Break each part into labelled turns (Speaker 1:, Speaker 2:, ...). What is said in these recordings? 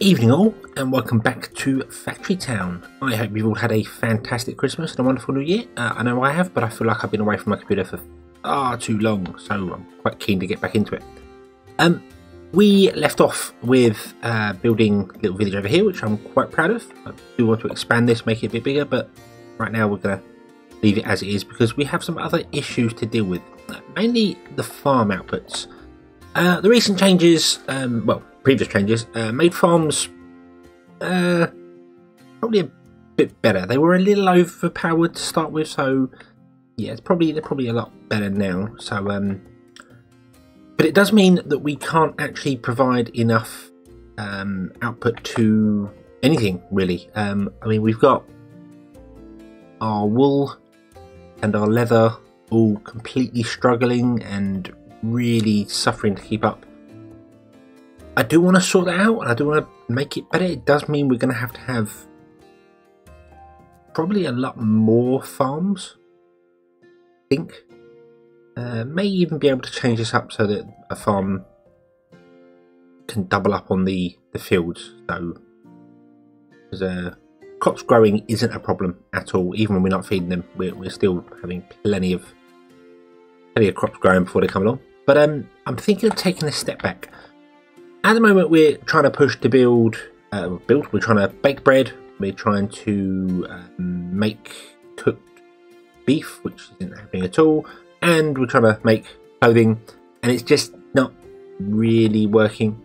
Speaker 1: Evening all, and welcome back to Factory Town. I hope you've all had a fantastic Christmas and a wonderful New Year. I know I have, but I feel like I've been away from my computer for far too long, so I'm quite keen to get back into it. We left off with building a little village over here, which I'm quite proud of. I do want to expand this, make it a bit bigger, but right now we're going to leave it as it is because we have some other issues to deal with, mainly the farm outputs. The recent changes, previous changes, made farms probably a bit better. They were a little overpowered to start with, so yeah, they're probably a lot better now. So, but it does mean that we can't actually provide enough output to anything really. I mean, we've got our wool and our leather all completely struggling and really suffering to keep up. I do want to sort that out and I do want to make it better. It does mean we're going to have probably a lot more farms, I think. May even be able to change this up so that a farm can double up on the fields. So because crops growing isn't a problem at all. Even when we're not feeding them, we're still having plenty of crops growing before they come along. But I'm thinking of taking a step back. At the moment, we're trying to push to build. We're trying to bake bread. We're trying to make cooked beef, which isn't happening at all. And we're trying to make clothing, and it's just not really working.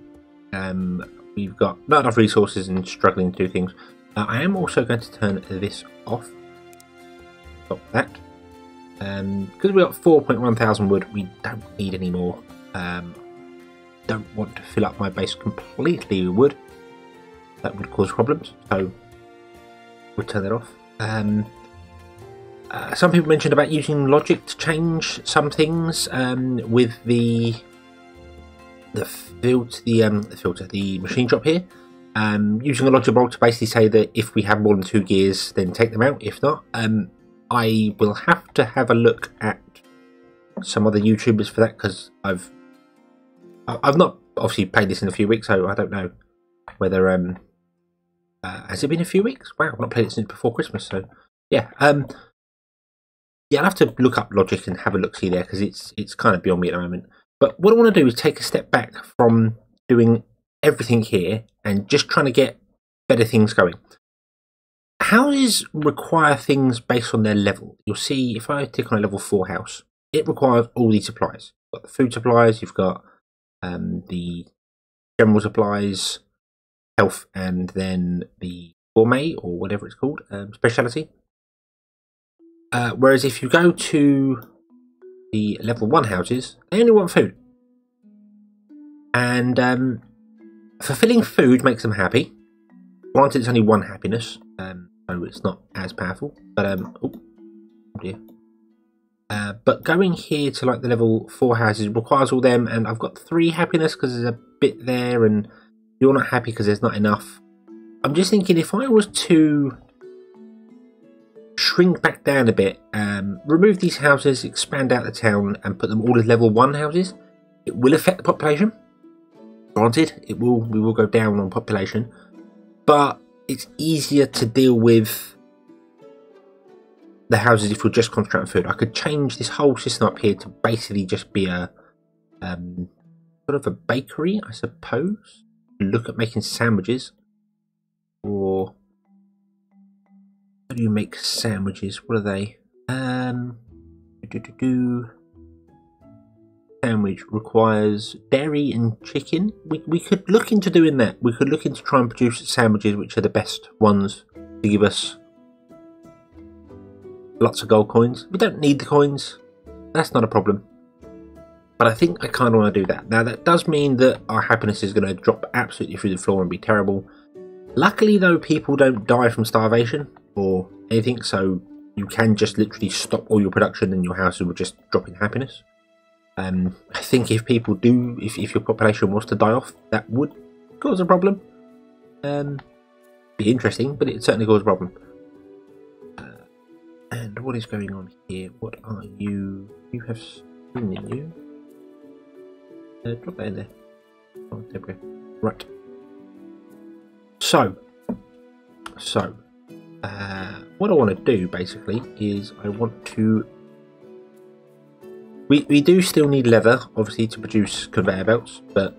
Speaker 1: We've got not enough resources and struggling to do things. I am also going to turn this off. Stop that. Because we've got 4.1 thousand wood, we don't need any more. Don't want to fill up my base completely with wood. That would cause problems, so we'll turn that off. Some people mentioned about using logic to change some things with the machine shop here. Using a logic bolt to basically say that if we have more than 2 gears, then take them out. If not, I will have to have a look at some other YouTubers for that, because I've not obviously played this in a few weeks, so I don't know whether has it been a few weeks? Wow, I've not played it since before Christmas, so yeah. Yeah, I'll have to look up logic and have a look-see there, because it's kind of beyond me at the moment. But what I want to do is take a step back from doing everything here and just trying to get better things going. Houses require things based on their level. You'll see if I tick on a level 4 house, it requires all these supplies. You've got the food supplies, you've got the general supplies, health, and then the gourmet, or whatever it's called, speciality. Whereas if you go to the level 1 houses, they only want food. And fulfilling food makes them happy. Granted, it's only 1 happiness, so it's not as powerful. But oh dear. But going here to like the level 4 houses requires all them, and I've got 3 happiness because there's a bit there, and you're not happy because there's not enough. I'm just thinking, if I was to shrink back down a bit, remove these houses, expand out the town, and put them all as level 1 houses, it will affect the population. Granted, we will go down on population, but it's easier to deal with the houses if we're just concentrating on food. I could change this whole system up here to basically just be a sort of a bakery, I suppose. Look at making sandwiches. Or how do you make sandwiches? What are they? Sandwich requires dairy and chicken. We could look into doing that. We could look into trying and produce sandwiches which are the best ones to give us lots of gold coins. We don't need the coins. That's not a problem. But I think I kind of want to do that. Now that does mean that our happiness is going to drop absolutely through the floor and be terrible. Luckily though, people don't die from starvation or anything, so you can just literally stop all your production and your houses will just drop in happiness. I think if people do, if your population was to die off, that would cause a problem. Be interesting, but it certainly cause a problem. And what is going on here? What are you? You have string in you. Drop that in there. Oh, there we go. Right. what I want to do basically is I want to. We do still need leather, obviously, to produce conveyor belts, but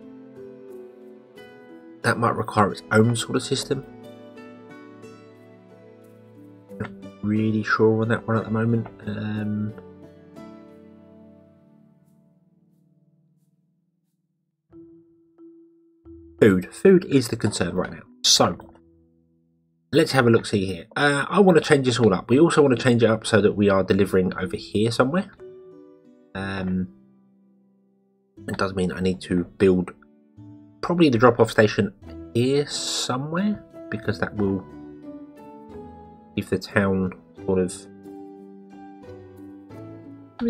Speaker 1: that might require its own sort of system. Not really sure on that one at the moment. Food is the concern right now. So let's have a look see here. I want to change this all up. We also want to change it up so that we are delivering over here somewhere. It does mean I need to build probably the drop-off station here somewhere, because that will give the town sort of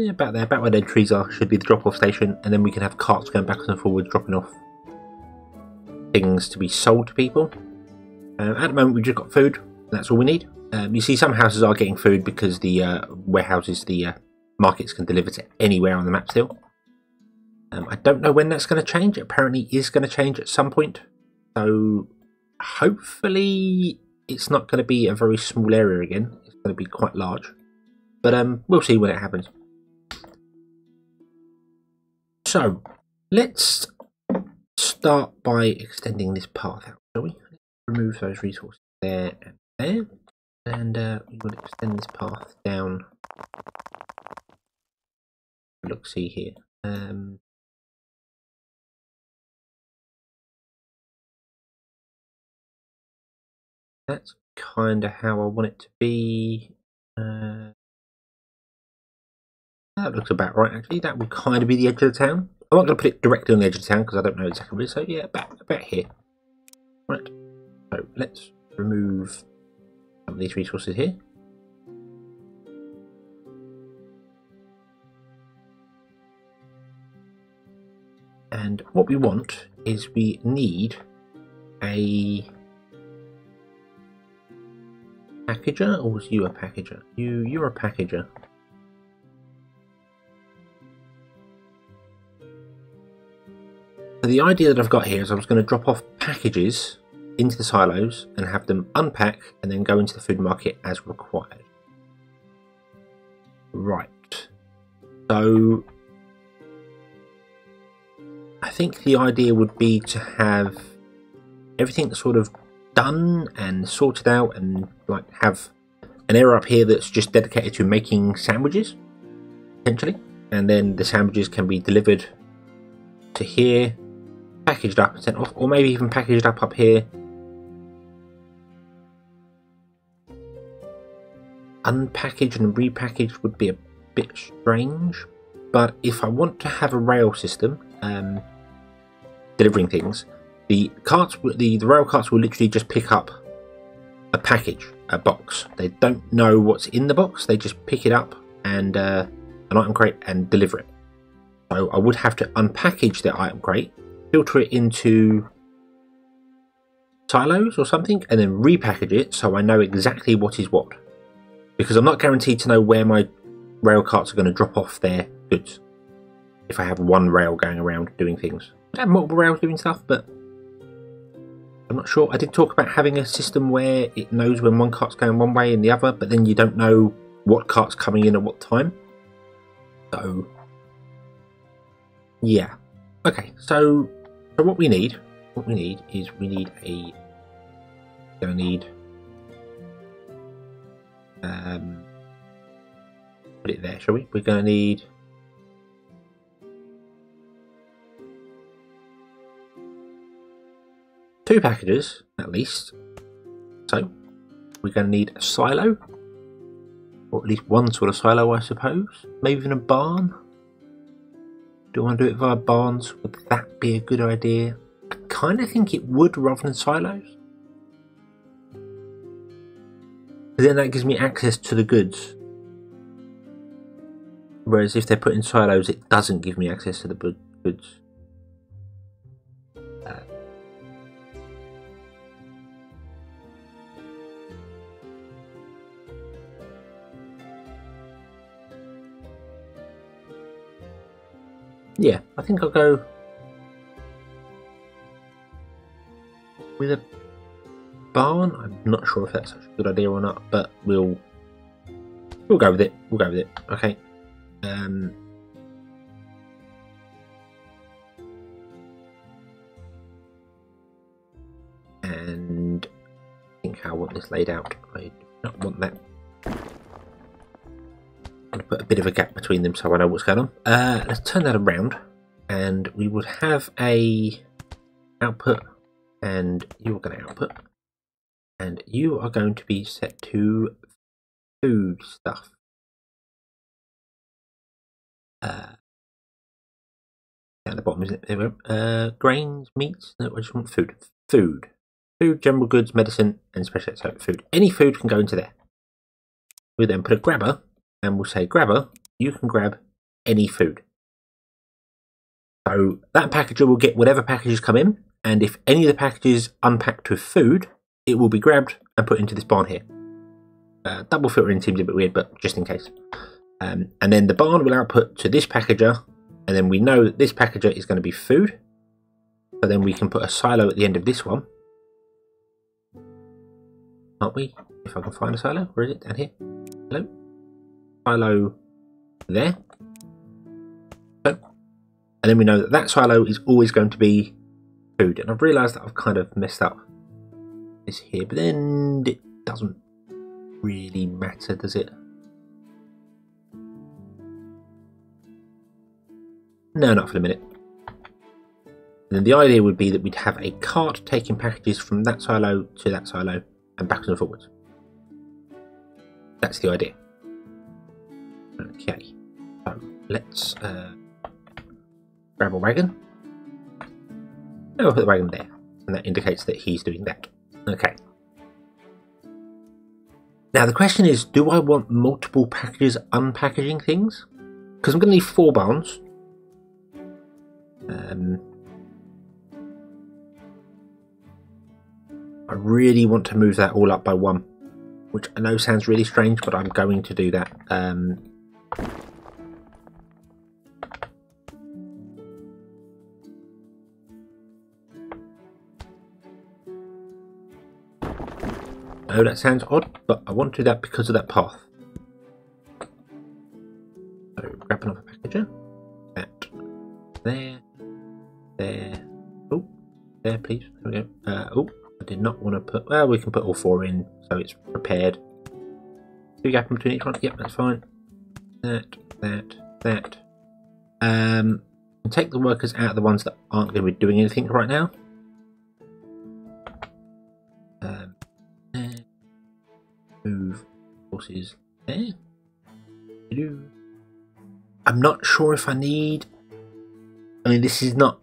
Speaker 1: about there, about where the trees are, should be the drop-off station, and then we can have carts going backwards and forwards dropping off things to be sold to people. At the moment we've just got food, that's all we need. You see some houses are getting food because the warehouses, the markets can deliver to anywhere on the map still. I don't know when that's going to change. It apparently is going to change at some point. So hopefully it's not going to be a very small area again. It's going to be quite large. But we'll see when it happens. So let's start by extending this path out, shall we? Remove those resources there and there. And we will extend this path down. Look, see here. That's kind of how I want it to be. That looks about right, actually. That would kind of be the edge of the town. I'm not going to put it directly on the edge of the town because I don't know exactly where it is. So yeah, about here. Right. So let's remove some of these resources here. And what we want is we need a packager, or was you a packager? You're a packager. So the idea that I've got here is I was going to drop off packages into the silos and have them unpack and then go into the food market as required. Right. So I think the idea would be to have everything sort of done and sorted out, and like have an area up here that's just dedicated to making sandwiches, potentially, and then the sandwiches can be delivered to here, packaged up and sent off, or maybe even packaged up here, unpackaged and repackaged would be a bit strange. But if I want to have a rail system delivering things, the carts, the rail carts will literally just pick up a package, a box. They don't know what's in the box. They just pick it up and an item crate and deliver it. So I would have to unpackage the item crate, filter it into silos or something, and then repackage it so I know exactly what is what. Because I'm not guaranteed to know where my rail carts are going to drop off their goods if I have one rail going around doing things. I have multiple rails doing stuff, but I'm not sure. I did talk about having a system where it knows when one cart's going one way and the other, but then you don't know what cart's coming in at what time. So yeah. Okay, so what we need is we need a gonna need put it there, shall we? We're gonna need two packages at least. So we're gonna need a silo, or at least one sort of silo, I suppose. Maybe even a barn. Do I want to do it via barns? Would that be a good idea? I kind of think it would, rather than silos. Then that gives me access to the goods. Whereas if they're put in silos, it doesn't give me access to the goods. Yeah, I think I'll go with a barn. I'm not sure if that's such a good idea or not, but we'll go with it. We'll go with it. Okay. And I think how I want this laid out. I do not want that. I'm going to put a bit of a gap between them so I know what's going on. Let's turn that around, and we would have a output, and you are going to output, and you are going to be set to food stuff. Down the bottom, isn't it? There we go. Grains, meats. No, I just want food. Food, general goods, medicine, and special food. Any food can go into there. We'll then put a grabber, and we'll say, grabber, you can grab any food. So that packager will get whatever packages come in, and if any of the packages unpacked with food, it will be grabbed and put into this barn here. Double filtering seems a bit weird, but just in case. And then the barn will output to this packager, and then we know that this packager is going to be food. So then we can put a silo at the end of this one. Can't we? If I can find a silo. Where is it? Down here. Hello? Silo there. So, and then we know that that silo is always going to be food. And I've realised that I've kind of messed up this here, but then it doesn't really matter, does it? No, not for the minute. And then the idea would be that we'd have a cart taking packages from that silo to that silo and backwards and forwards. That's the idea. Okay, so let's grab a wagon. No, I'll put the wagon there, and that indicates that he's doing that. Okay. Now the question is, do I want multiple packages unpackaging things? Because I'm going to need 4 barns. I really want to move that all up by 1, which I know sounds really strange, but I'm going to do that. Oh, that sounds odd, but I want to do that because of that path. So grab another packager. That there. Oh, there, please. There we go. Oh, I did not want to put. Well, we can put all 4 in, so it's prepared. 2 gap in between each one. Yep, that's fine. That. And take the workers out of the ones that aren't going to be doing anything right now. Move horses there. I'm not sure if I need. I mean, this is not.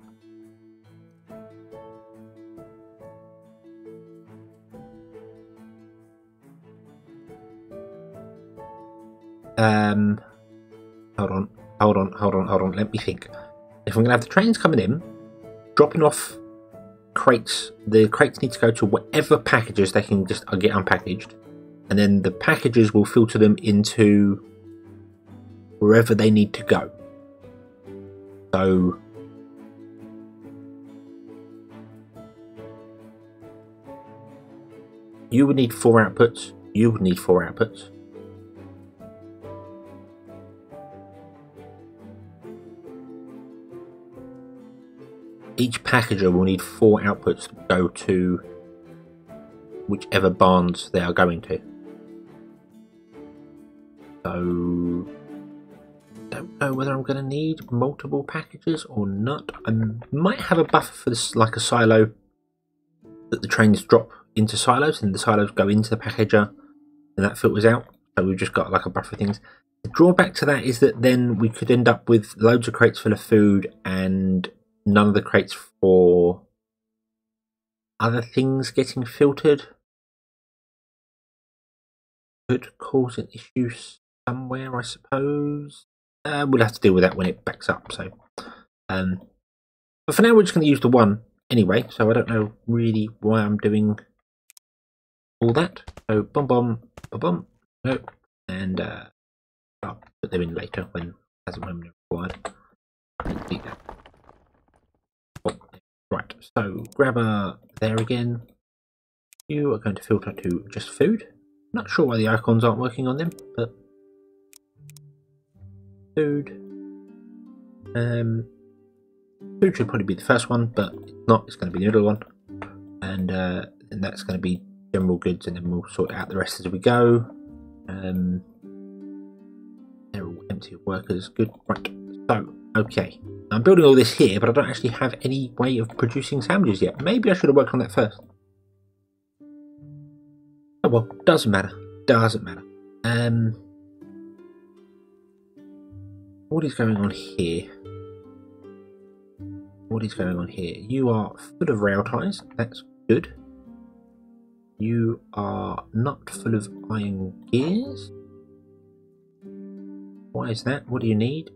Speaker 1: Hold on. Let me think. If I'm going to have the trains coming in, dropping off crates, the crates need to go to whatever packages they can just get unpackaged, and then the packages will filter them into wherever they need to go. So you would need 4 outputs. You would need 4 outputs. Each packager will need 4 outputs to go to whichever barns they are going to. So, don't know whether I'm going to need multiple packages or not. I might have a buffer for this, like a silo, that the trains drop into silos and the silos go into the packager and that filters out. So we've just got like a buffer of things. The drawback to that is that then we could end up with loads of crates full of food and none of the crates for other things getting filtered. Could cause an issue somewhere, I suppose. We'll have to deal with that when it backs up. So, but for now, we're just going to use the 1 anyway. So I don't know really why I'm doing all that. So bum, no, and I'll put them in later when as and when required. Delete that. Oh, right. So grabber there again. You are going to filter to just food. Not sure why the icons aren't working on them, but food. Food should probably be the first one, but it's not. It's going to be the middle one, and that's going to be general goods, and then we'll sort out the rest as we go. They're all empty of workers. Good. Right. So, okay. I'm building all this here, but I don't actually have any way of producing sandwiches yet. Maybe I should have worked on that first. Oh well, doesn't matter. Doesn't matter. What is going on here? What is going on here? You are full of rail ties. That's good. You are not full of iron gears. Why is that? What do you need?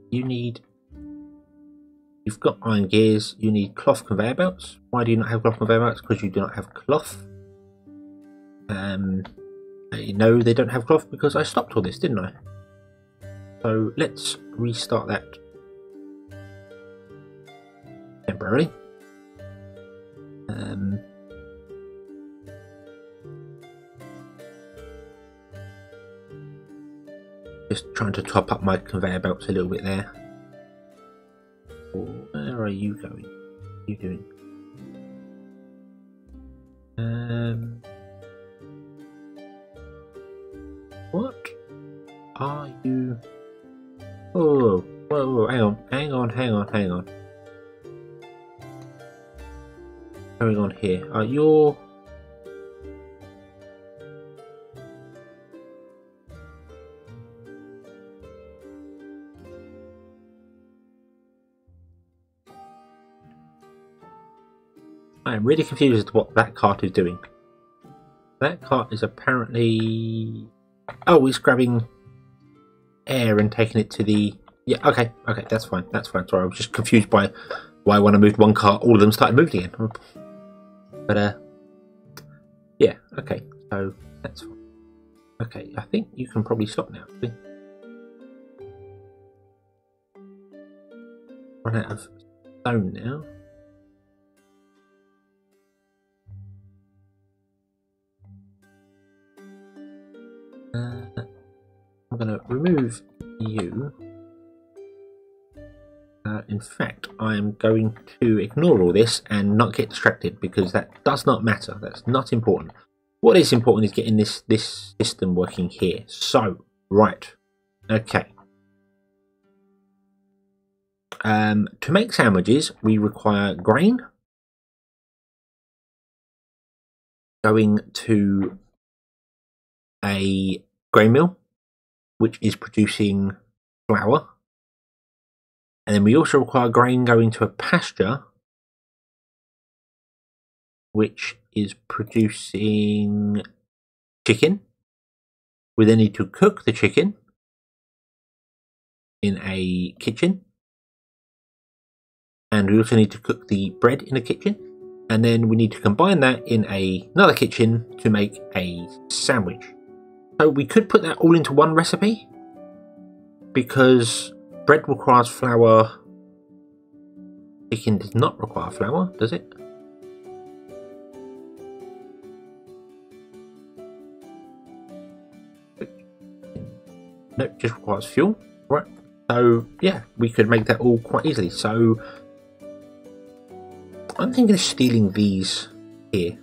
Speaker 1: You've got iron gears. You need cloth conveyor belts. Why do you not have cloth conveyor belts? Because you do not have cloth. No, they don't have cloth because I stopped all this, didn't I? So let's restart that temporarily. Just trying to top up my conveyor belts a little bit there. Where are you going? What are you doing? What are you? Oh, whoa, hang on. What's going on here? Are you? I am really confused as to what that cart is doing. That cart is apparently... Oh, it's grabbing air and taking it to the... Yeah, okay, that's fine. Sorry, I was just confused by why when I moved one cart, all of them started moving again. But, yeah, okay, so that's fine. Okay, I think you can probably stop now, actually. Run out of stone now. I'm going to remove you. In fact, I'm going to ignore all this and not get distracted because that does not matter. That's not important. What is important is getting this system working here. So, right. Okay. To make sandwiches, we require grain. Going to a grain mill, which is producing flour. And then we also require grain going to a pasture, which is producing chicken. We then need to cook the chicken in a kitchen. And we also need to cook the bread in a kitchen. And then we need to combine that in another kitchen to make a sandwich. So we could put that all into one recipe, because bread requires flour. Chicken does not require flour, does it? No, it just requires fuel. Right. So yeah, we could make that all quite easily. So I'm thinking of stealing these here.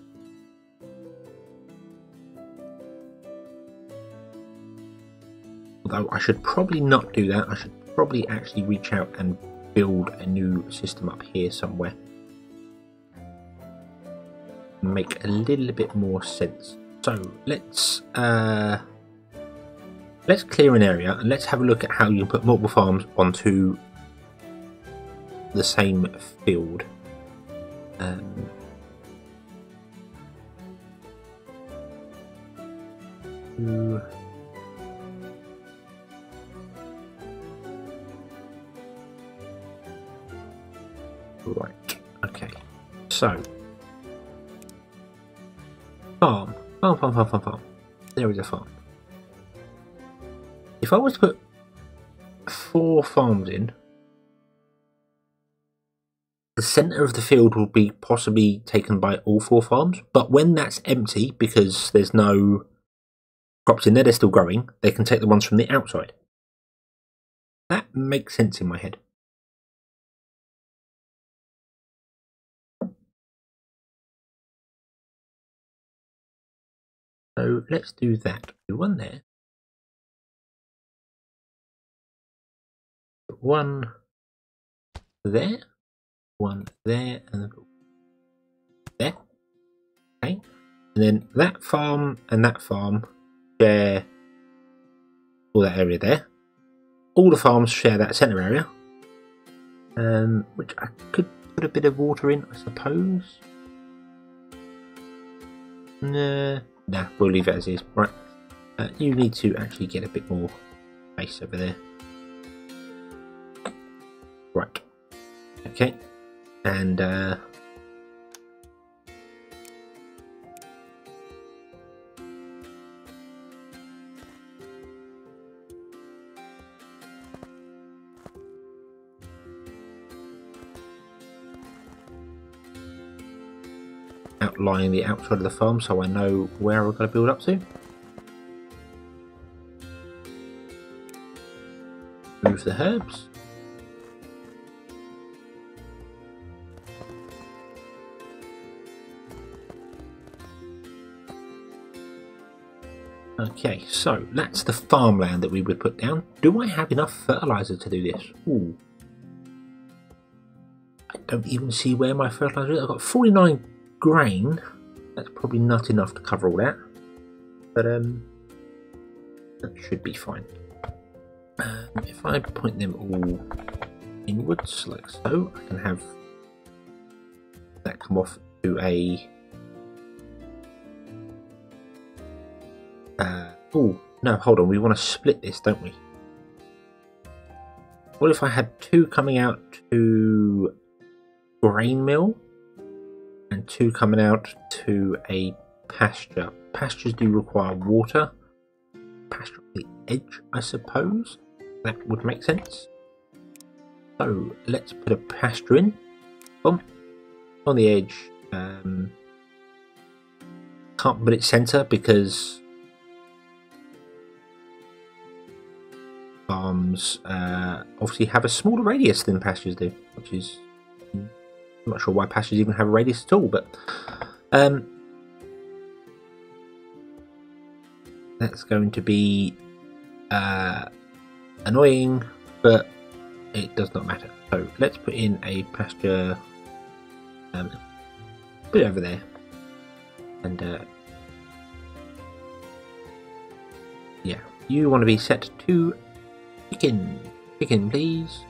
Speaker 1: Although I should probably not do that. I should probably actually reach out and build a new system up here somewhere. Make a little bit more sense. So let's clear an area and let's have a look at how you can put multiple farms onto the same field. Right, okay, so farm. There is a farm. If I was to put 4 farms in, the centre of the field will be possibly taken by all 4 farms, but when that's empty, because there's no crops in there, they're still growing, they can take the ones from the outside. That makes sense in my head. So let's do that. Do one there. Put one there. One there. And there. Okay. And then that farm and that farm share all that area there. All the farms share that centre area. Which I could put a bit of water in, I suppose. Nah, we'll leave it as is. Right, you need to actually get a bit more space over there. Right, okay, and outlining the outside of the farm so I know where we're going to build up to. Move the herbs. Okay, so that's the farmland that we would put down. Do I have enough fertilizer to do this? Ooh. I don't even see where my fertilizer is. I've got 49 grain. That's probably not enough to cover all that, but that should be fine. If I point them all inwards like so, I can have that come off to a oh no, hold on, we want to split this, don't we? What if I had 2 coming out to grain mill and 2 coming out to a pasture? Pastures do require water. Pasture on the edge, I suppose. That would make sense. So let's put a pasture in. Boom. On the edge. Can't put it centre because farms obviously have a smaller radius than pastures do, which is, I'm not sure why pastures even have a radius at all, but that's going to be annoying, but it does not matter. So let's put in a pasture, put it over there, and yeah, you want to be set to chicken. Chicken, please.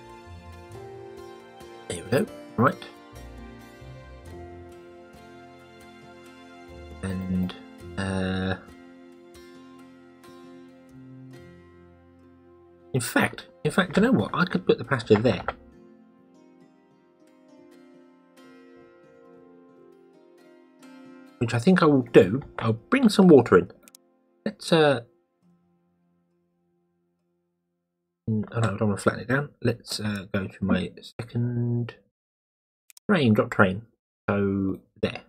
Speaker 1: There we go. Right. And in fact, you know what? I could put the pasture there. Which I think I will do. I'll bring some water in. Let's oh no, I don't want to flatten it down. Let's go to my second train, drop train. So there.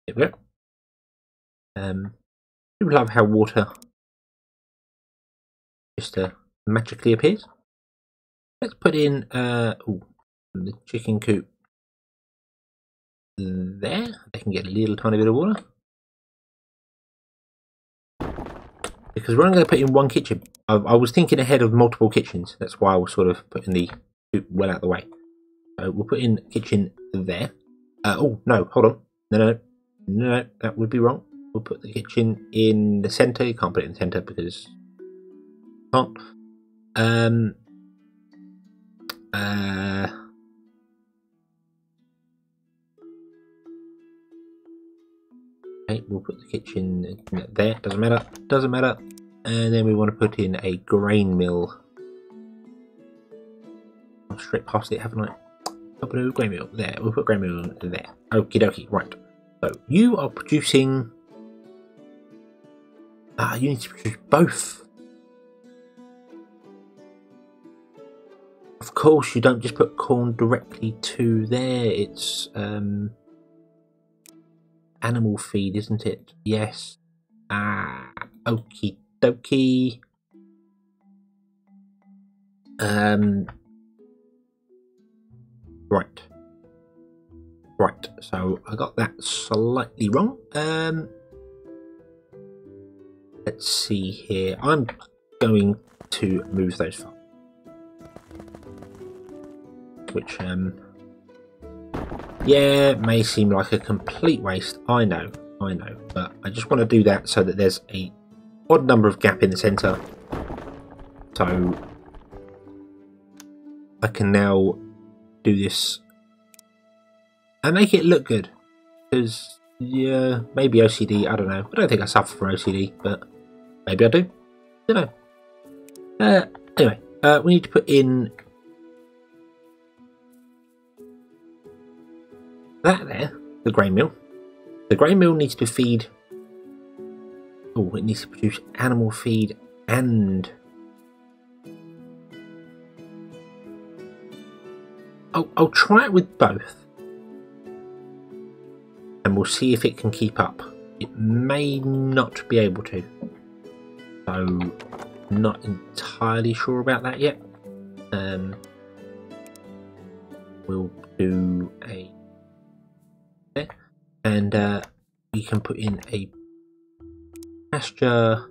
Speaker 1: There we go. I love how water just magically appears. Let's put in the chicken coop there. They can get a little tiny bit of water. Because we're only going to put in 1 kitchen. I was thinking ahead of multiple kitchens. That's why I was sort of putting the coop well out of the way. So we'll put in kitchen there. Oh, no, hold on. No, that would be wrong. We'll put the kitchen in the centre. You can't put it in the centre because you can't. Okay, we'll put the kitchen there. Doesn't matter. And then we want to put in a grain mill. I've straight past it, haven't I? I'll put a grain mill there. We'll put grain mill there. Okie dokie. Right. So you are producing. You need to produce both. Of course, you don't just put corn directly to there. It's animal feed, isn't it? Yes. Okie dokie. Right. So I got that slightly wrong. Let's see here. I'm going to move those farms, which yeah, may seem like a complete waste. I know, but I just want to do that so that there's a odd number of gap in the center, so I can now do this and make it look good. Because yeah, maybe OCD. I don't know. I don't think I suffer from OCD, but maybe I do. Don't know. Anyway, we need to put in that there, the grain mill. The grain mill needs to feed. Oh, it needs to produce animal feed and. I'll try it with both, and we'll see if it can keep up. It may not be able to, so not entirely sure about that yet. We'll do a there, and we can put in a pasture.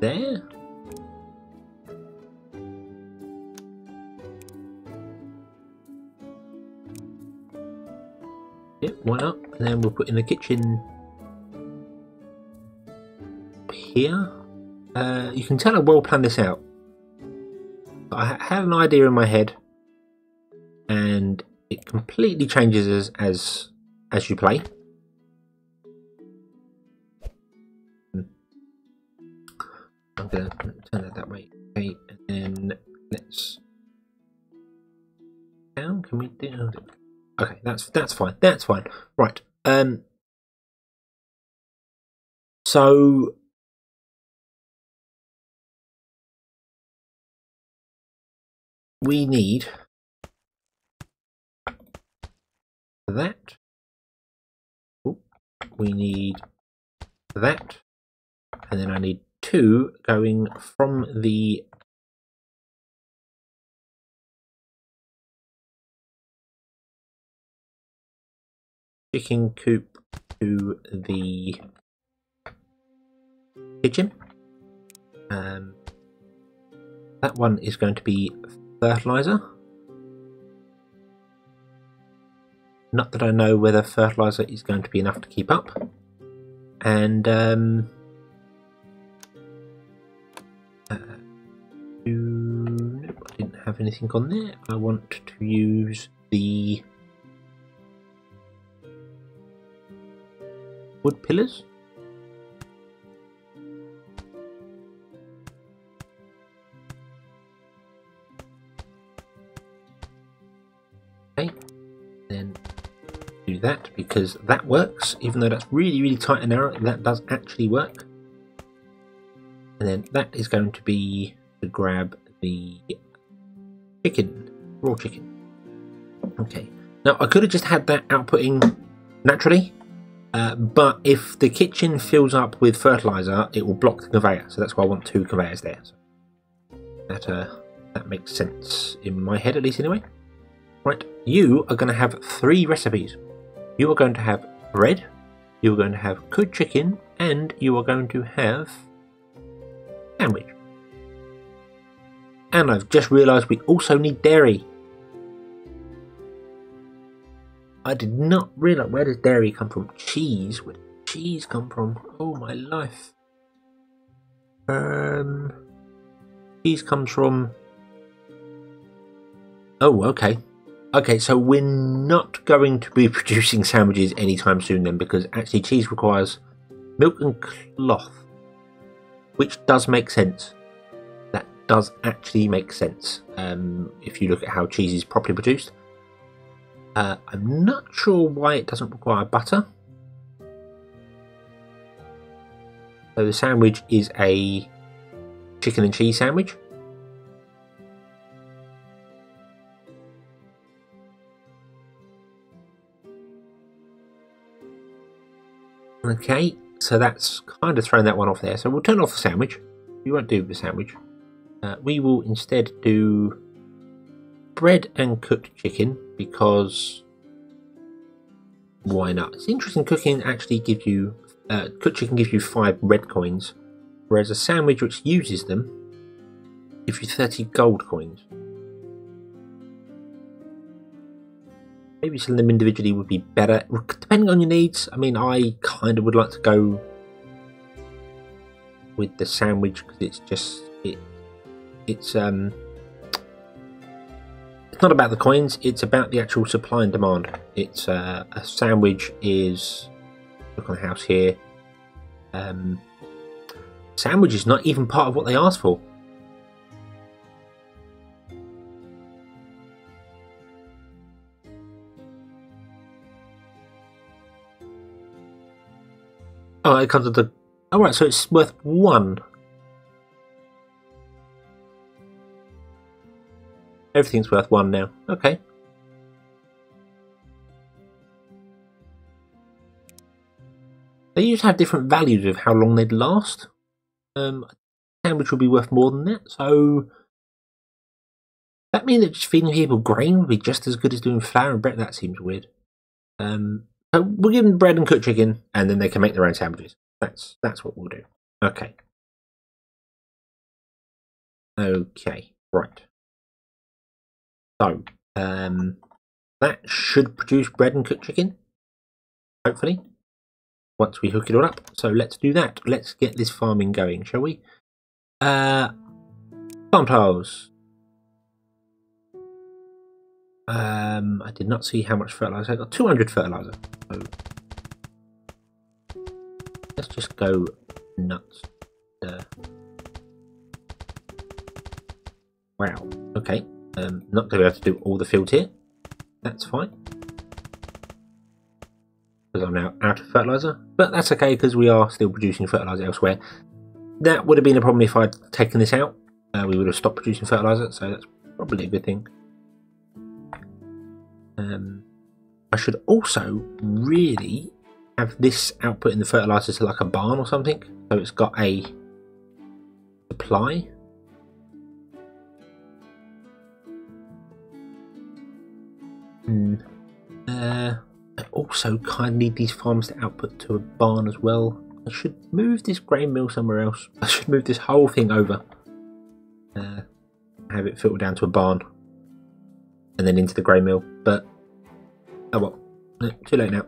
Speaker 1: There. Yep, why not? And then we'll put in the kitchen here. You can tell I well planned this out. I had an idea in my head, and it completely changes as you play. I'm going to turn it that way. Okay, and then let's down. Can we do? Okay, that's fine. That's fine. Right. So we need that. Ooh, we need that, and then I need 2 going from the chicken coop to the kitchen. That one is going to be fertilizer. Not that I know whether fertilizer is going to be enough to keep up. And I didn't have anything on there. I want to use the wood pillars. Okay, then do that because that works, even though that's really tight and narrow, that does actually work. And then that is going to be to grab the chicken, raw chicken. Okay, now I could have just had that outputting naturally, but if the kitchen fills up with fertilizer, it will block the conveyor, so that's why I want 2 conveyors there. So that makes sense in my head, at least anyway. Right, you are going to have 3 recipes. You are going to have bread, you are going to have cooked chicken, and you are going to have sandwich. And I've just realised we also need dairy. I did not realise. Where does dairy come from? Cheese. Where does cheese come from? Oh my life. Cheese comes from. Oh, okay. Okay, so we're not going to be producing sandwiches anytime soon then, because actually cheese requires milk and cloth, which does make sense. That does actually make sense if you look at how cheese is properly produced. I'm not sure why it doesn't require butter. So the sandwich is a chicken and cheese sandwich. Okay, so that's kind of thrown that one off there. So we'll turn off the sandwich. We won't do the sandwich. We will instead do bread and cooked chicken, because why not? It's interesting. Cooking actually gives you cooked chicken gives you 5 red coins, whereas a sandwich which uses them gives you 30 gold coins. Maybe selling them individually would be better, depending on your needs. I mean, I kind of would like to go with the sandwich because it's just it's not about the coins, it's about the actual supply and demand. It's a sandwich is, look on the house here, sandwich is not even part of what they asked for. Oh, it comes with the... Oh, right, so it's worth 1. Everything's worth 1 now. Okay. They used to have different values of how long they'd last. Sandwich would be worth more than that, so... That means that just feeding people grain would be just as good as doing flour and bread? That seems weird. So we'll give them bread and cooked chicken, and then they can make their own sandwiches. That's what we'll do. Okay. Okay, right. So, that should produce bread and cooked chicken, hopefully, once we hook it all up. So let's do that. Let's get this farming going, shall we? Farm tiles. I did not see how much fertilizer. I got 200 fertilizer. So let's just go nuts. Wow. Okay. Not going to be able to do all the fields here. That's fine. Because I'm now out of fertilizer. But that's okay because we are still producing fertilizer elsewhere. That would have been a problem if I'd taken this out. We would have stopped producing fertilizer. So that's probably a good thing. I should also really have this output in the fertilizer to like a barn or something, so it's got a supply. I also kind of need these farms to output to a barn as well. I should move this grain mill somewhere else. I should move this whole thing over. Have it filter down to a barn. And then into the grain mill, but oh well, too late now.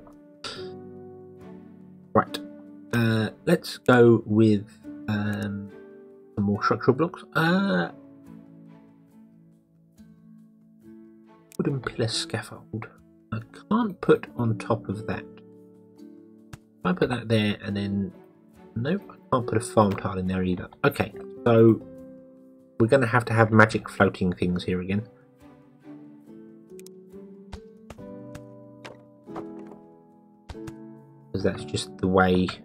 Speaker 1: Right, let's go with some more structural blocks. Wooden pillar scaffold. I can't put on top of that. If I put that there and then nope, I can't put a farm tile in there either. Okay, so we're going to have magic floating things here again. That's just the way it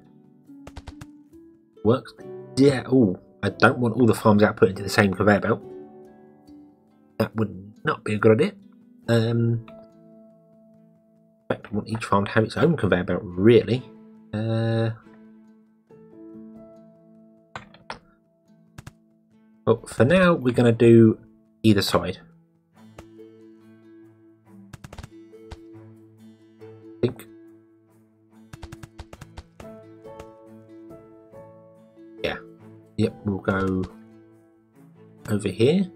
Speaker 1: works. Yeah, oh, I don't want all the farms output into the same conveyor belt. That would not be a good idea. In fact, I want each farm to have its own conveyor belt, really. Well, for now, we're going to do either side. I think. Yep, we'll go over here.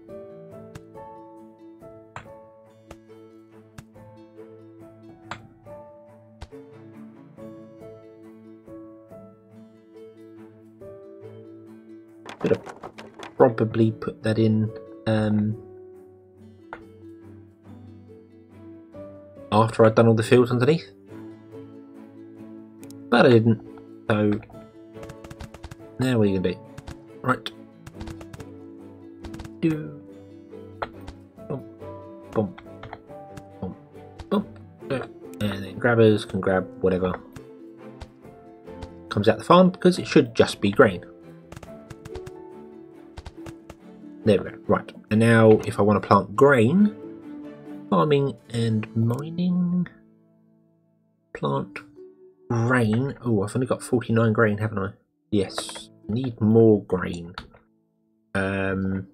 Speaker 1: Could have probably put that in after I'd done all the fields underneath, but I didn't. So now what are you gonna do? Right. do. Bump, bump, bump, bump. And then grabbers can grab whatever comes out the farm because it should just be grain. There we go. Right, and now if I want to plant grain, farming and mining, plant grain. Oh, I've only got 49 grain, haven't I? Yes, need more grain. Right.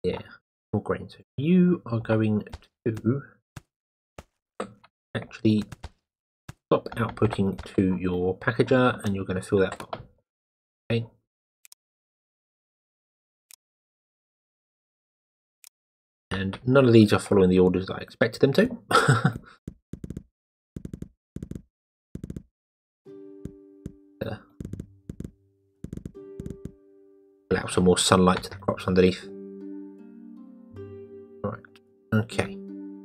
Speaker 1: Yeah, more grain. So you are going to actually stop outputting to your packager, and you're going to fill that box. Okay. And none of these are following the orders that I expected them to. Allow some more sunlight to the crops underneath. Right, okay.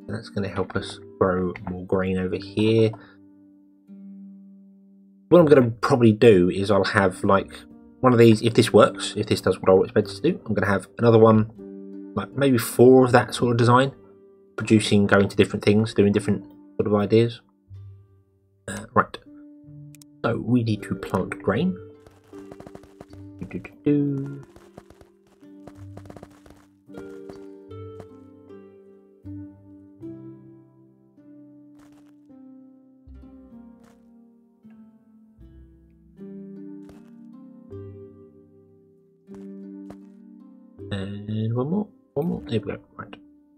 Speaker 1: That's going to help us grow more grain over here. What I'm going to probably do is I'll have like one of these, if this works, if this does what I expect it to do, I'm going to have another one, like maybe 4 of that sort of design, producing, going to different things, doing different sort of ideas. Right, so we need to plant grain. And one more, there we go. Right,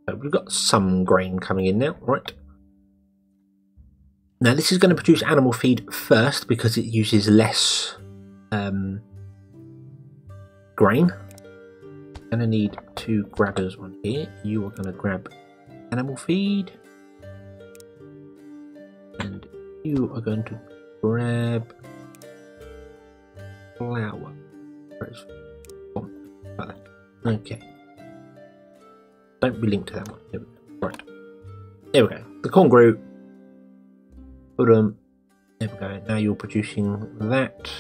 Speaker 1: so we've got some grain coming in now. Right, now this is going to produce animal feed first because it uses less grain. I'm going to need 2 grabbers on here. You are going to grab animal feed, and you are going to grab flour. Like that. Okay. Don't be linked to that one. There we go. Right. There we go. The corn grew. Put them. There we go. Now you're producing that.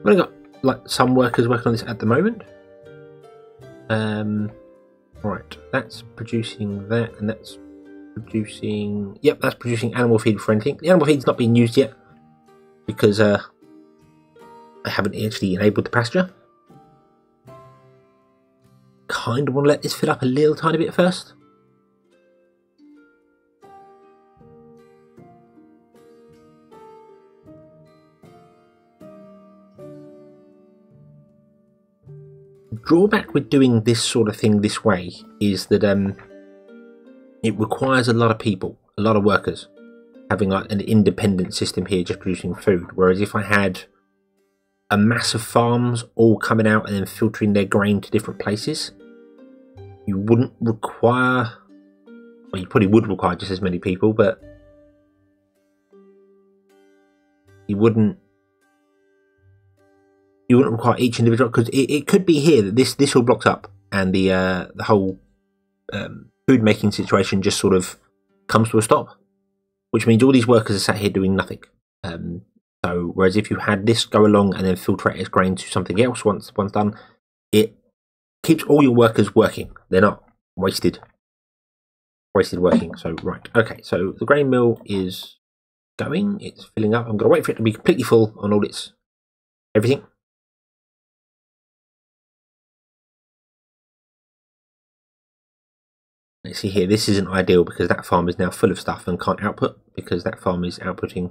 Speaker 1: I've got like some workers working on this at the moment. Right, that's producing that, and that's producing. Yep, that's producing animal feed for anything. The animal feed's not being used yet because I haven't actually enabled the pasture. Kind of want to let this fill up a little tiny bit first. Drawback with doing this sort of thing this way is that it requires a lot of people, a lot of workers, having like an independent system here just producing food. Whereas if I had a mass of farms all coming out and then filtering their grain to different places, you wouldn't require, well, you probably would require just as many people, but you wouldn't require each individual, because it could be here that this all blocks up and the whole food making situation just sort of comes to a stop, which means all these workers are sat here doing nothing. So whereas if you had this go along and then filtrate its grain to something else once done, it keeps all your workers working. They're not wasted working. So right, okay, so the grain mill is going, it's filling up. I'm going to wait for it to be completely full on all its everything. Let's see here, this isn't ideal because that farm is now full of stuff and can't output because that farm is outputting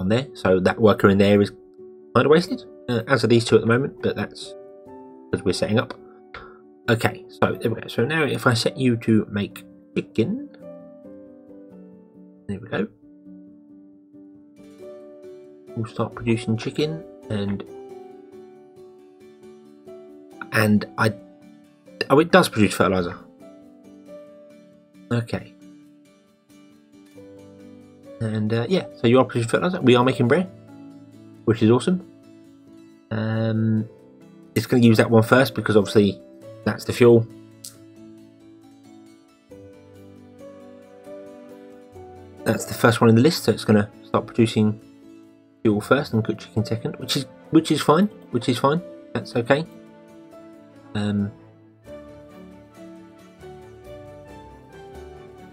Speaker 1: on there. So that worker in there is kind of wasted, as are these two at the moment, but that's because we're setting up. Okay, so there we go. So now if I set you to make chicken, there we go. We'll start producing chicken, and Oh, it does produce fertilizer. Okay. And yeah, so you are producing fertilizer. We are making bread, which is awesome. It's going to use that one first because obviously that's the fuel. That's the first one in the list, so it's going to start producing fuel first and cook chicken second, which is fine. That's okay.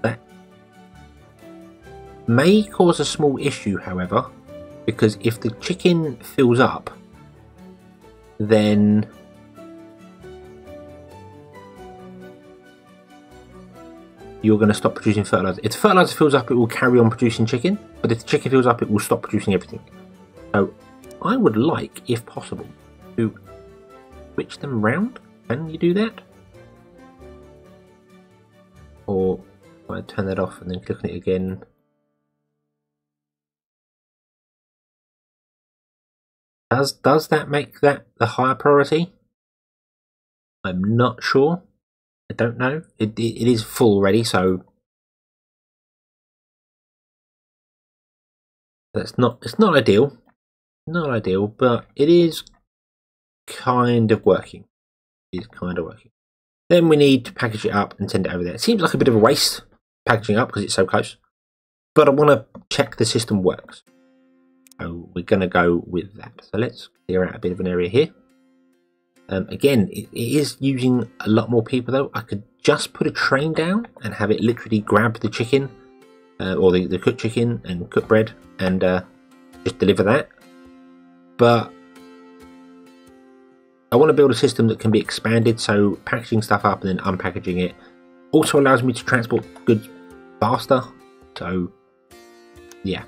Speaker 1: That may cause a small issue, however, because if the chicken fills up, then you're going to stop producing fertilizer. If the fertilizer fills up, it will carry on producing chicken, but if the chicken fills up, it will stop producing everything. So I would like, if possible, to switch them round. Can you do that? Or if I turn that off and then click on it again. Does that make that the higher priority? I'm not sure. I don't know. It is full already, so it's not ideal. Not ideal, but it is kind of working. Then we need to package it up and send it over there. It seems like a bit of a waste packaging up because it's so close, but I want to check the system works. So we're going to go with that. So let's clear out a bit of an area here. Again, it is using a lot more people though. I could just put a train down and have it literally grab the chicken or the cooked chicken and cooked bread and just deliver that. But I want to build a system that can be expanded, so packaging stuff up and then unpackaging it also allows me to transport goods faster. So yeah.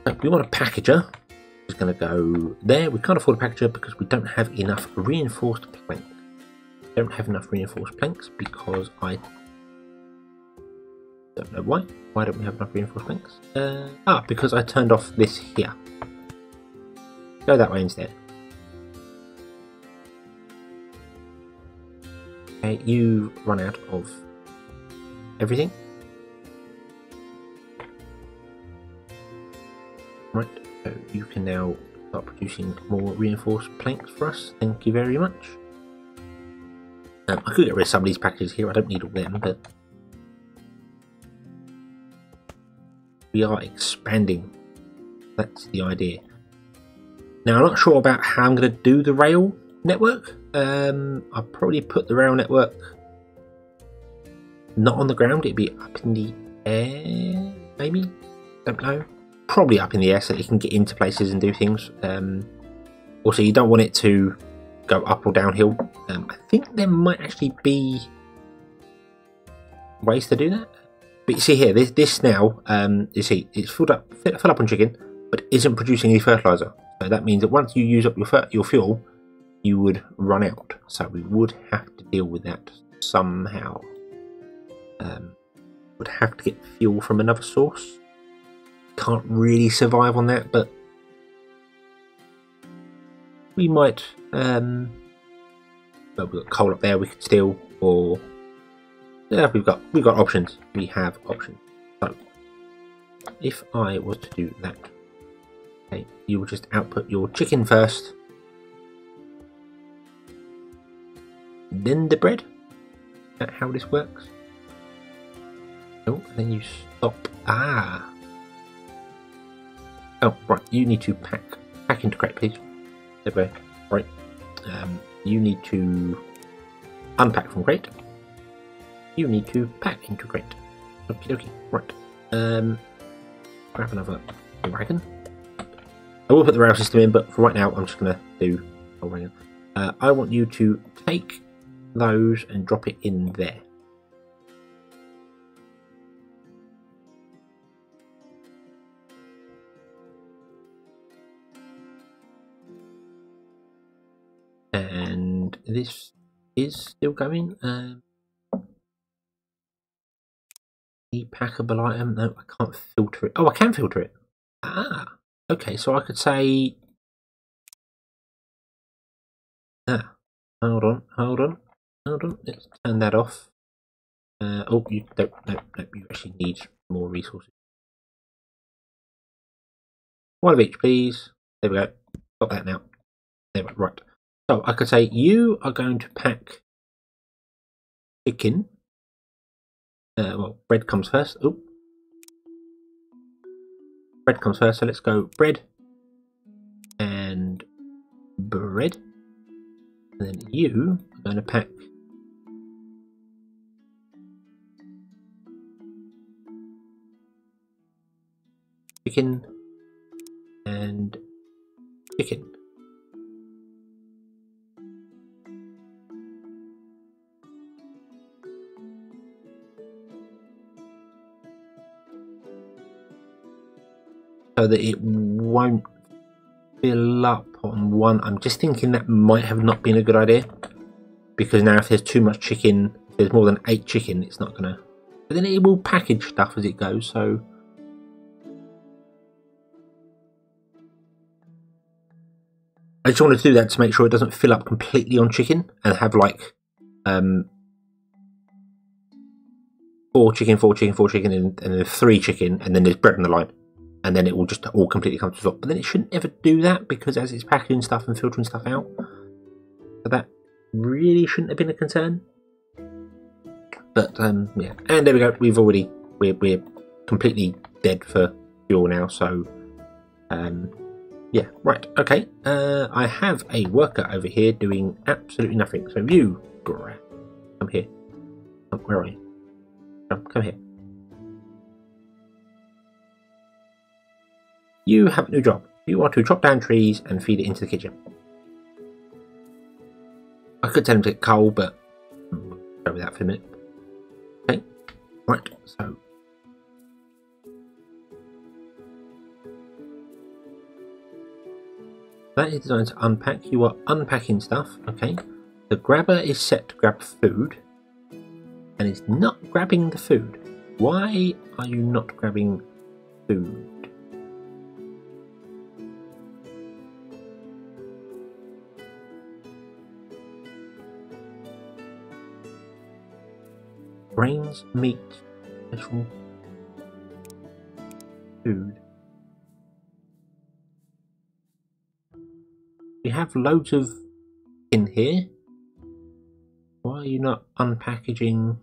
Speaker 1: So we want a packager. It's going to go there. We can't afford a packager because we don't have enough reinforced planks. Don't have enough reinforced planks because I don't know why. Why don't we have enough reinforced planks? Because I turned off this here. Go that way instead. Okay, you run out of everything. Right, so you can now start producing more reinforced planks for us. Thank you very much. I could get rid of some of these packages here. I don't need all them, but we are expanding. That's the idea. Now, I'm not sure about how I'm going to do the rail network. I'll probably put the rail network not on the ground. It'd be up in the air, maybe. Don't know. Probably up in the air so that it can get into places and do things. Also, you don't want it to go up or downhill. I think there might actually be ways to do that. But you see here, this now, you see, it's filled up on chicken, but isn't producing any fertilizer. So that means that once you use up your fuel, you would run out. So we would have to deal with that somehow. Would have to get fuel from another source. Can't really survive on that, but we might. Well, we've got coal up there we could steal, or yeah, we've got options. We have options. So if I was to do that, okay, you will just output your chicken first, then the bread. Is that how this works? Oh, and then you stop. Oh, right. You need to pack into crate, please. There we go. Right. You need to unpack from crate. You need to pack into crate. Okie dokie. Right. Grab another wagon. I will put the rail system in, but for right now, I'm just going to do a wagon. I want you to take those and drop it in there. And this is still going. The packable item. No, I can't filter it. Oh, I can filter it. Okay. So I could say. Hold on, hold on, hold on. Let's turn that off. Oh, you don't. No, you actually need more resources. One of each, please. There we go. Got that now. There we go. Right. So I could say you are going to pack chicken. Well, bread comes first. Oh, bread comes first. So let's go bread and bread. And then you are going to pack chicken and chicken. So that it won't fill up on one. I'm just thinking that might have not been a good idea, because now if there's too much chicken, if there's more than 8 chicken, it's not gonna. But then it will package stuff as it goes. So I just want to do that to make sure it doesn't fill up completely on chicken and have like 4 chicken, 4 chicken, 4 chicken, and then 3 chicken, and then there's bread on the line. And then it will just all completely come to a stop. But then it shouldn't ever do that, because as it's packaging stuff and filtering stuff out, so that really shouldn't have been a concern. But yeah, and there we go. We're completely dead for fuel now. So yeah, right, okay. I have a worker over here doing absolutely nothing. So you, come here. Where are you? Come here. You have a new job. You are to chop down trees and feed it into the kitchen. I could tell him to get coal, but go with that for a minute. Okay, right, so that is designed to unpack. You are unpacking stuff, okay. The grabber is set to grab food, and it's not grabbing the food. Why are you not grabbing food? Grains, meat, special food. We have loads of in here. Why are you not unpackaging?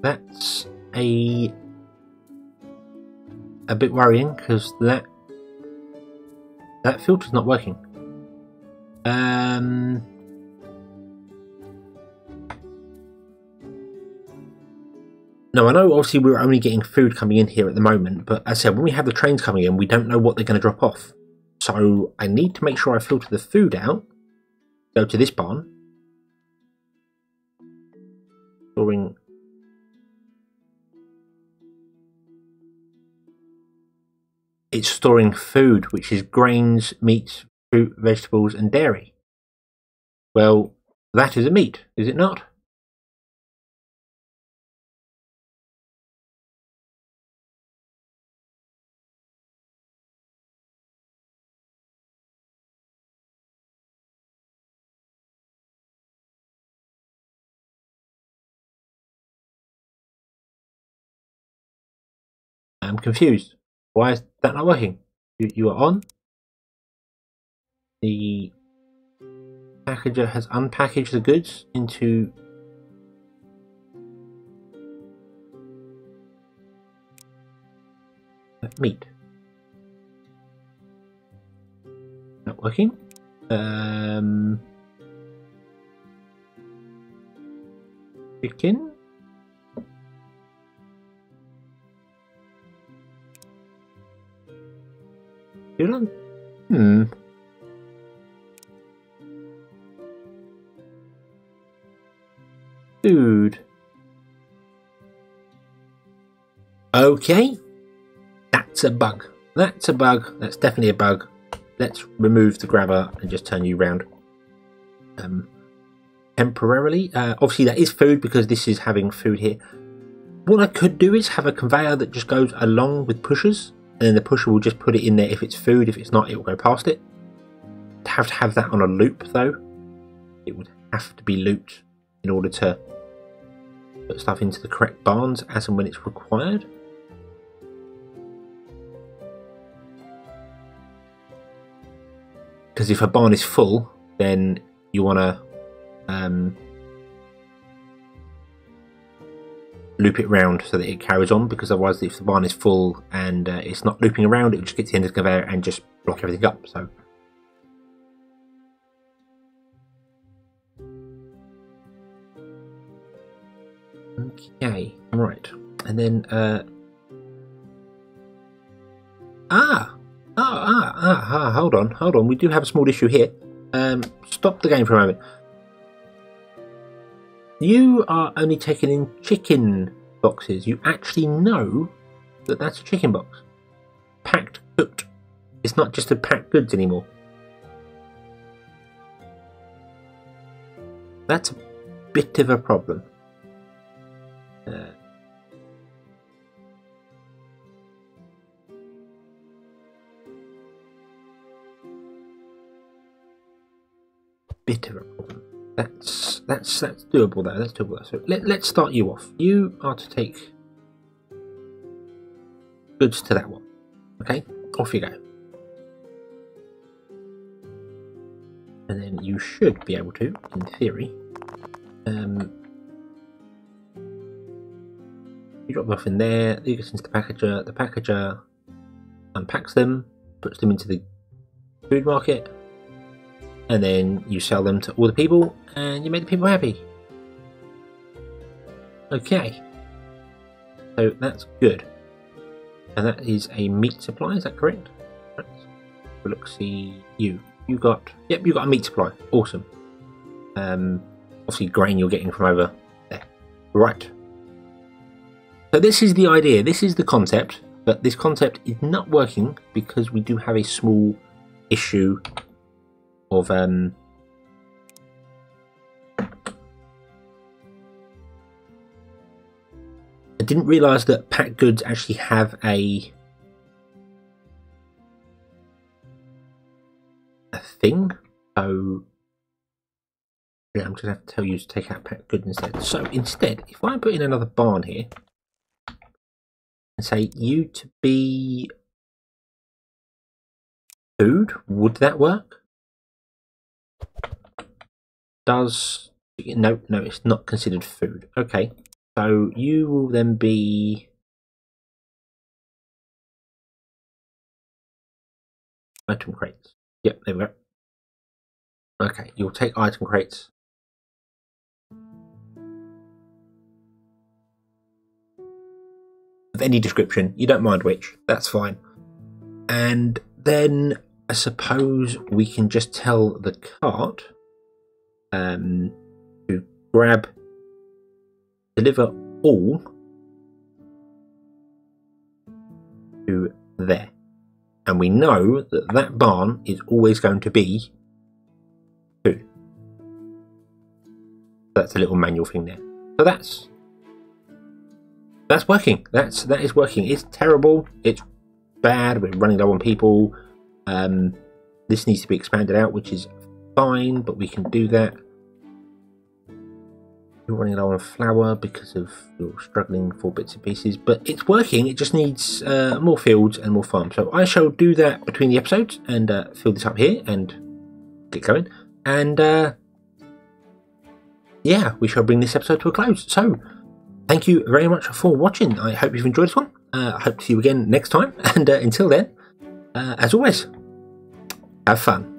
Speaker 1: That's a bit worrying, because that filter's not working. No, I know obviously we're only getting food coming in here at the moment, but as I said, when we have the trains coming in, we don't know what they're going to drop off. So I need to make sure I filter the food out. Go to this barn. Storing. It's storing food, which is grains, meat, fruit, vegetables, and dairy. Well, that is a meat, is it not? I'm confused. Why is that not working? You are on. The packager has unpackaged the goods into meat. Not working. Chicken. Food. Okay. That's a bug. That's a bug. That's definitely a bug. Let's remove the grabber and just turn you round. temporarily. Obviously that is food because this is having food here. What I could do is have a conveyor that just goes along with pushers, and then the pusher will just put it in there if it's food. If it's not, it will go past it. To have that on a loop though, it would have to be looped in order to put stuff into the correct barns as and when it's required. Because if a barn is full, then you want to loop it round so that it carries on, because otherwise if the barn is full and it's not looping around, it will just get to the end of the conveyor and just block everything up. So okay, right, and then hold on, we do have a small issue here. Stop the game for a moment. You are only taking in chicken boxes. You actually know that that's a chicken box. Packed, cooked. It's not just a packed goods anymore. That's a bit of a problem. Bit of a problem. That's doable though. That's doable. So let's start you off. You are to take goods to that one. Okay, off you go. And then you should be able to, in theory, you drop them off in there. You get into the packager. The packager unpacks them, puts them into the food market. And then you sell them to all the people, and you make the people happy. Okay, so that's good. And that is a meat supply, is that correct? Right. Look, see you got, yep, you got a meat supply. Awesome. Obviously grain you're getting from over there. Right. So this is the idea, this is the concept, but this concept is not working because we do have a small issue of I didn't realise that packed goods actually have a thing, so yeah, I'm just going to have to tell you to take out packed goods instead. So instead, if I put in another barn here and say you to be food, would that work? Does no, it's not considered food. Okay, so you will then be item crates. Yep, there we go. Okay, you'll take item crates. Of any description, you don't mind which, that's fine. And then I suppose we can just tell the cart to deliver all to there, and we know that that barn is always going to be food. That's a little manual thing there. So that's working. That is working. It's terrible. It's bad. We're running low on people. This needs to be expanded out, which is fine, but we can do that. You're running low on flour because of you're struggling for bits and pieces, but it's working. It just needs more fields and more farms. So I shall do that between the episodes and fill this up here and get going. And yeah, we shall bring this episode to a close. So thank you very much for watching. I hope you've enjoyed this one. I hope to see you again next time. And until then, as always, have fun.